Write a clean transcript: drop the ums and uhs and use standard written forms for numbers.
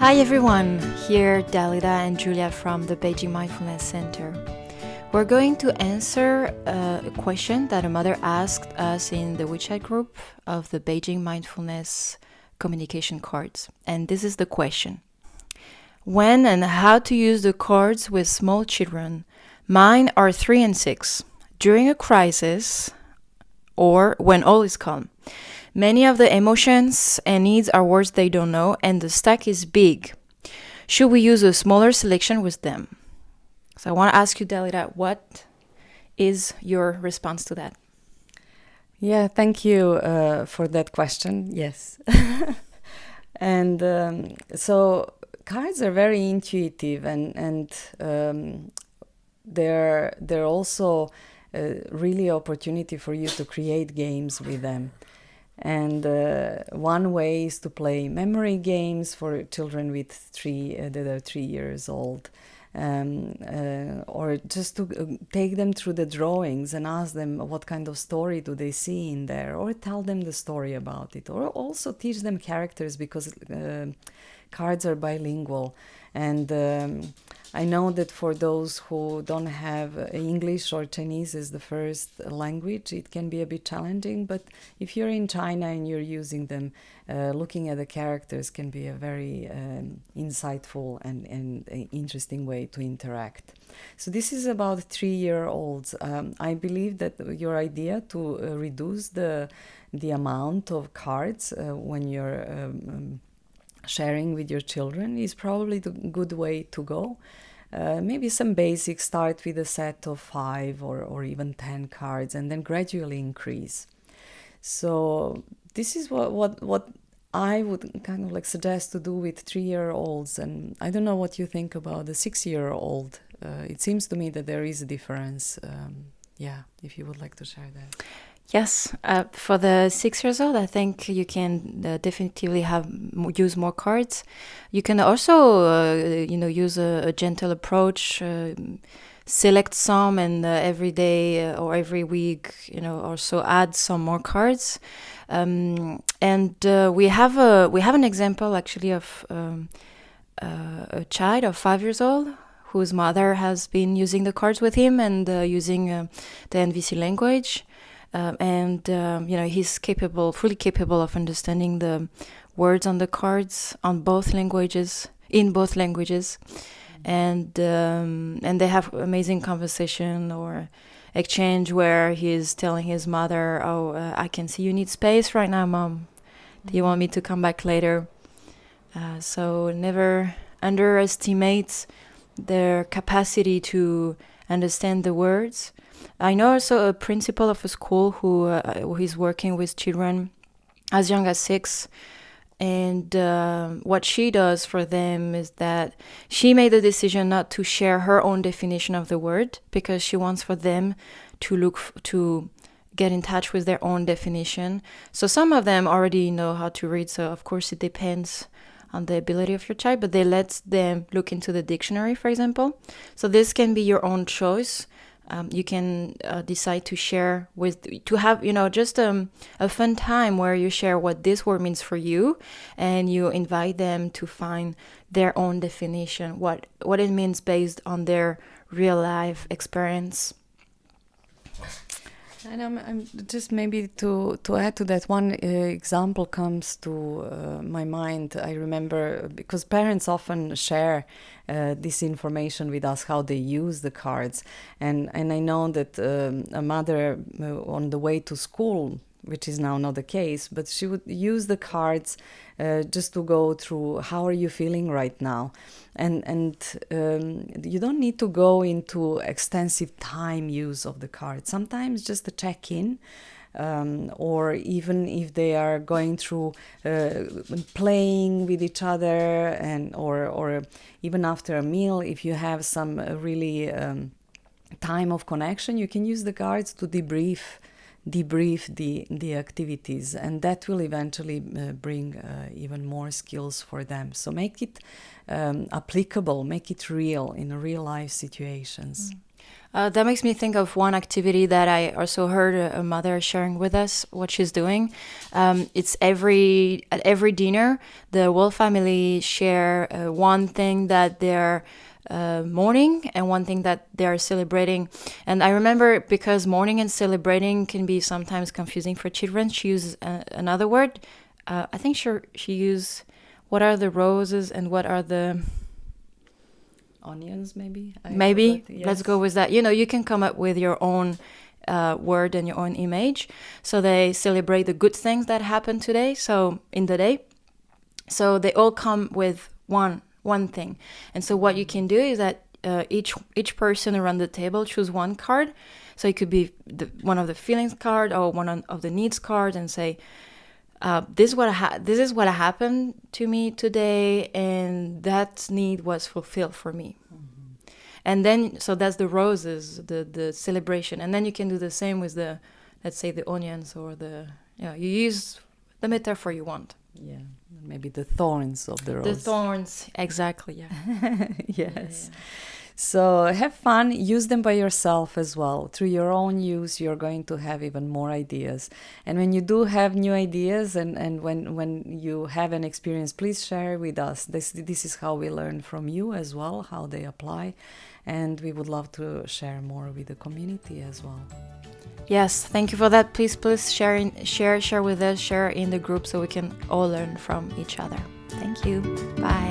Hi everyone, here Dalida and Julia from the Beijing Mindfulness Center. We're going to answer a question that a mother asked us in the WeChat group of the Beijing Mindfulness communication cards. And this is the question. When and how to use the cards with small children? Mine are 3 and 6. During a crisis or when all is calm. Many of the emotions and needs are words they don't know, and the stack is big. Should we use a smaller selection with them? So I want to ask you, Dalida, what is your response to that? Yeah, thank you for that question. Yes. And so cards are very intuitive, and they're also really opportunity for you to create games with them. And one way is to play memory games for children with that are 3 years old, or just to take them through the drawings and ask them what kind of story do they see in there, or tell them the story about it, or also teach them characters, because cards are bilingual. And I know that for those who don't have English or Chinese as the first language, it can be a bit challenging. But if you're in China and you're using them, looking at the characters can be a very insightful and interesting way to interact. So this is about 3-year-olds. I believe that your idea to reduce the amount of cards when you're sharing with your children is probably the good way to go. Maybe some basics, start with a set of 5 or even 10 cards, and then gradually increase. So this is what I would kind of like suggest to do with 3-year-olds. And I don't know what you think about the 6-year-old. It seems to me that there is a difference. If you would like to share that. Yes, for the 6 years old, I think you can definitively use more cards. You can also, use a gentle approach. Select some, and every day or every week, also add some more cards. We have an example actually of a child of 5 years old whose mother has been using the cards with him and using the NVC language. He's fully capable of understanding the words on the cards in both languages, and they have amazing conversation or exchange where he's telling his mother, I can see you need space right now, Mom. Do you want me to come back later? So never underestimate their capacity to understand the words. I know also a principal of a school who is working with children as young as 6, and what she does for them is that she made the decision not to share her own definition of the word, because she wants for them to get in touch with their own definition. So some of them already know how to read, so of course it depends on the ability of your child, but they let them look into the dictionary, for example. So this can be your own choice. You can decide to share to have, just a fun time where you share what this word means for you, and you invite them to find their own definition, what it means based on their real life experience. And I'm just maybe to add to that, one example comes to my mind. I remember, because parents often share this information with us, how they use the cards, and I know that a mother on the way to school, which is now not the case, but she would use the cards just to go through, how are you feeling right now? And you don't need to go into extensive time use of the cards. Sometimes just a check-in, or even if they are going through playing with each other, and or even after a meal, if you have some really time of connection, you can use the cards to debrief the activities, and that will eventually bring even more skills for them. So make it applicable, make it real in real life situations. That makes me think of one activity that I also heard a mother sharing with us what she's doing. It's at every dinner, the whole family share one thing that they're mourning and one thing that they're celebrating. And I remember, because mourning and celebrating can be sometimes confusing for children, she uses another word. I think she used, what are the roses and what are the... Onions, maybe? Maybe. Yes. Let's go with that. You can come up with your own word and your own image. So they celebrate the good things that happened today, so in the day. So they all come with one thing. And so what you can do is that each person around the table choose one card. So it could be one of the feelings card or one of the needs card, and say, this is what happened to me today, and that need was fulfilled for me. Mm-hmm. And then, so that's the roses, the celebration. And then you can do the same with let's say the onions, or you use the metaphor you want. Yeah, maybe the thorns of the rose. The thorns, exactly, yeah. Yes. Yeah. So have fun, use them by yourself as well. Through your own use, you're going to have even more ideas. And when you do have new ideas, and when you have an experience, please share with us. This is how we learn from you as well, how they apply. And we would love to share more with the community as well. Yes, thank you for that. Please share with us, share in the group, so we can all learn from each other. Thank you. Bye.